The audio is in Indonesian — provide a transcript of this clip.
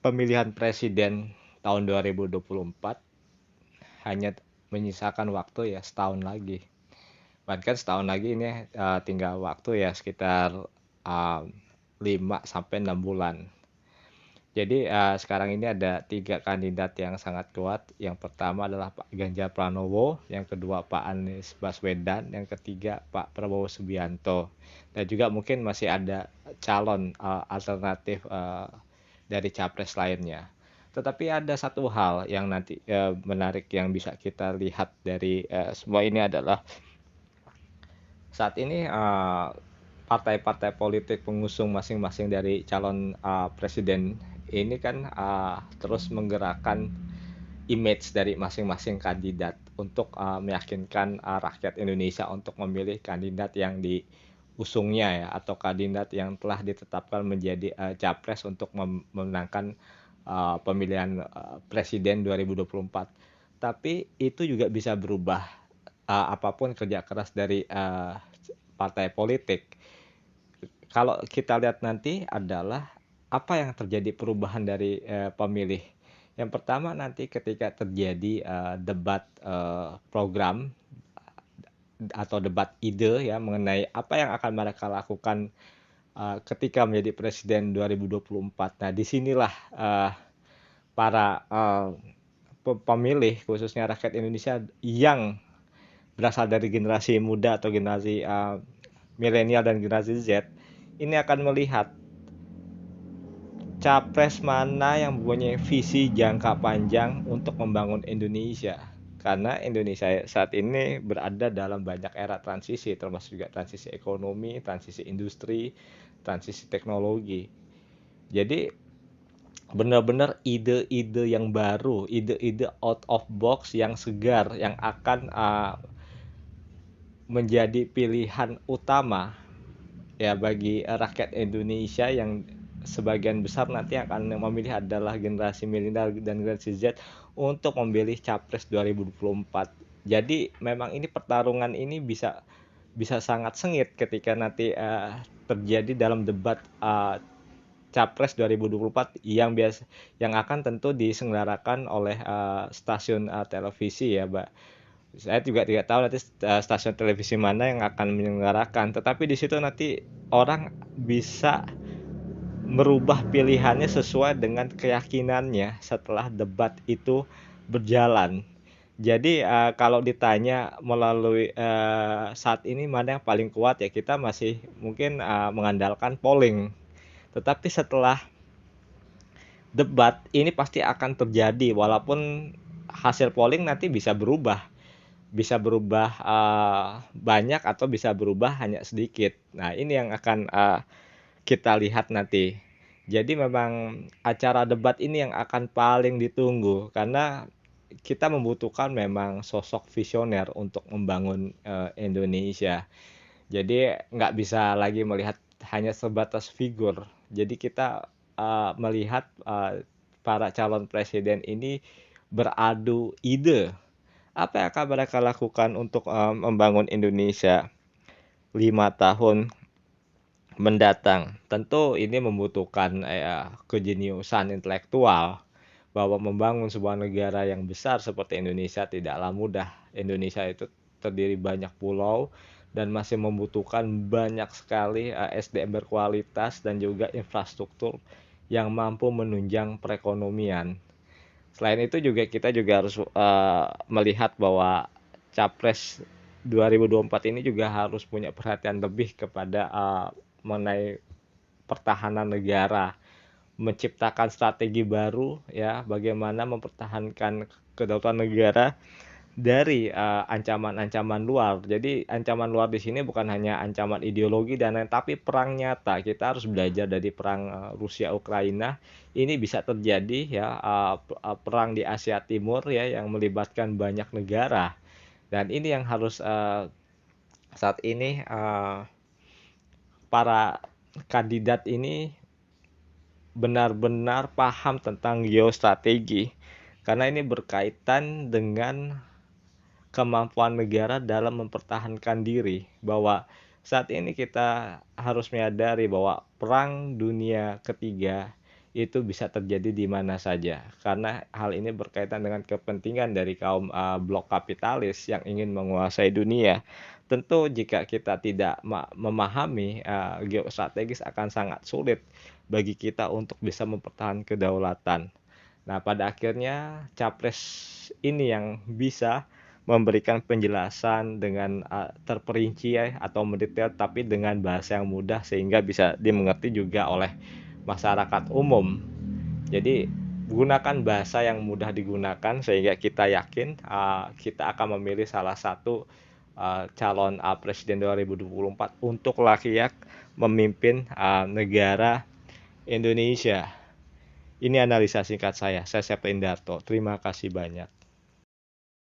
Pemilihan presiden tahun 2024 hanya menyisakan waktu ya setahun lagi. Bahkan setahun lagi ini tinggal waktu ya sekitar uh, 5 sampai 6 bulan. Jadi sekarang ini ada tiga kandidat yang sangat kuat. Yang pertama adalah Pak Ganjar Pranowo, yang kedua Pak Anies Baswedan, yang ketiga Pak Prabowo Subianto. Dan juga mungkin masih ada calon alternatif dari capres lainnya. Tetapi ada satu hal yang nanti menarik yang bisa kita lihat dari semua ini adalah saat ini partai-partai politik pengusung masing-masing dari calon presiden ini kan terus menggerakkan image dari masing-masing kandidat untuk meyakinkan rakyat Indonesia untuk memilih kandidat yang diusungnya ya atau kandidat yang telah ditetapkan menjadi capres untuk memenangkan pemilihan presiden 2024. Tapi itu juga bisa berubah apapun kerja keras dari partai politik. Kalau kita lihat nanti adalah apa yang terjadi perubahan dari pemilih. Yang pertama nanti ketika terjadi debat program atau debat ide ya mengenai apa yang akan mereka lakukan ketika menjadi presiden 2024. Nah, disinilah para pemilih khususnya rakyat Indonesia yang berasal dari generasi muda atau generasi milenial dan generasi Z ini akan melihat capres mana yang mempunyai visi jangka panjang untuk membangun Indonesia. Karena Indonesia saat ini berada dalam banyak era transisi, termasuk juga transisi ekonomi, transisi industri, transisi teknologi. Jadi benar-benar ide-ide yang baru, ide-ide out of box yang segar, yang akan menjadi pilihan utama ya bagi rakyat Indonesia yang sebagian besar nanti akan memilih adalah generasi milenial dan generasi Z untuk memilih capres 2024. Jadi memang ini pertarungan ini bisa bisa sangat sengit ketika nanti terjadi dalam debat capres 2024 yang akan tentu diselenggarakan oleh stasiun televisi ya, Mbak. Saya juga tidak tahu nanti stasiun televisi mana yang akan menyelenggarakan, tetapi di situ nanti orang bisa merubah pilihannya sesuai dengan keyakinannya setelah debat itu berjalan. Jadi kalau ditanya melalui saat ini mana yang paling kuat ya kita masih mungkin mengandalkan polling. Tetapi setelah debat ini pasti akan terjadi walaupun hasil polling nanti bisa berubah banyak atau bisa berubah hanya sedikit. Nah, ini yang akan kita lihat nanti. Jadi memang acara debat ini yang akan paling ditunggu karena kita membutuhkan memang sosok visioner untuk membangun Indonesia. Jadi nggak bisa lagi melihat hanya sebatas figur. Jadi kita melihat para calon presiden ini beradu ide apa yang akan mereka lakukan untuk membangun Indonesia 5 tahun mendatang? Tentu ini membutuhkan kejeniusan intelektual bahwa membangun sebuah negara yang besar seperti Indonesia tidaklah mudah. Indonesia itu terdiri banyak pulau dan masih membutuhkan banyak sekali SDM berkualitas dan juga infrastruktur yang mampu menunjang perekonomian. Selain itu juga kita juga harus melihat bahwa capres 2024 ini juga harus punya perhatian lebih kepada mengenai pertahanan negara, menciptakan strategi baru ya bagaimana mempertahankan kedaulatan negara dari ancaman-ancaman luar. Jadi ancaman luar di sini bukan hanya ancaman ideologi dan lain, tapi perang nyata. Kita harus belajar dari perang Rusia Ukraina. Ini bisa terjadi ya perang di Asia Timur ya yang melibatkan banyak negara. Dan ini yang harus saat ini para kandidat ini benar-benar paham tentang geostrategi karena ini berkaitan dengan kemampuan negara dalam mempertahankan diri, bahwa saat ini kita harus menyadari bahwa perang dunia ketiga itu bisa terjadi di mana saja. Karena hal ini berkaitan dengan kepentingan dari kaum blok kapitalis yang ingin menguasai dunia. Tentu jika kita tidak memahami geostrategis akan sangat sulit bagi kita untuk bisa mempertahankan kedaulatan. Nah, pada akhirnya capres ini yang bisa memberikan penjelasan dengan terperinci ya, atau mendetail tapi dengan bahasa yang mudah sehingga bisa dimengerti juga oleh masyarakat umum. Jadi gunakan bahasa yang mudah digunakan sehingga kita yakin kita akan memilih salah satu calon presiden 2024 untuk layak memimpin negara Indonesia. Ini analisa singkat saya. Saya Septa Indarto. Terima kasih banyak.